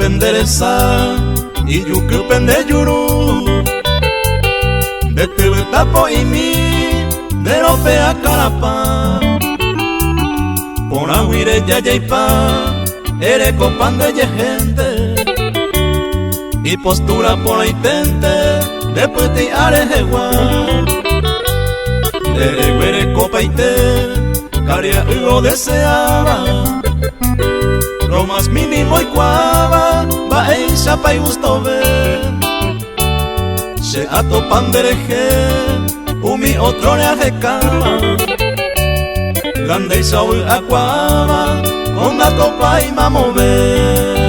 enderezar y yucupen de yuru de tibetapo y mi de ropea carapa por aguire ya yaipa ere copan de gente y postura por intente de puti arejewa de copa y te caria lo deseaba lo más mínimo y cuava va en chapa y gusto ver se atopan de reje umi otro le arrecaba grande y saúl acuaba con la copa y mamover.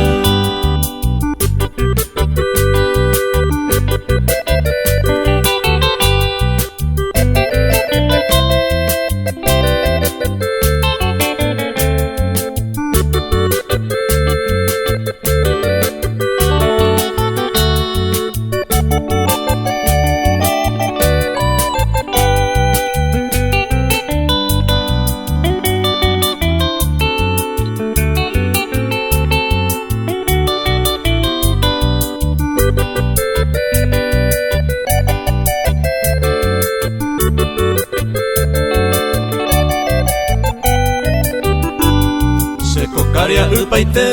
Caria upaite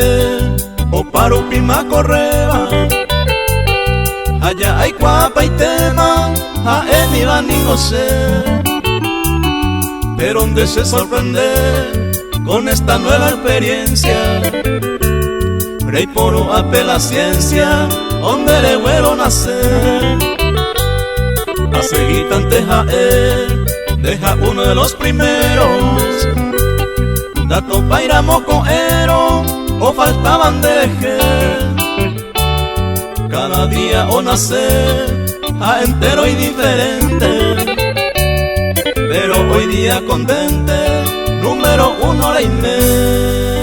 o paro pima correba allá hay cuapa y tema a emi va ni sé pero donde se sorprende con esta nueva experiencia rey poro apela ciencia donde le vuelo nacer a seguir tanteja deja uno de los primeros dato paira mocoero o faltaban deje cada día o nacer a entero y diferente pero hoy día contente número uno la inmensa.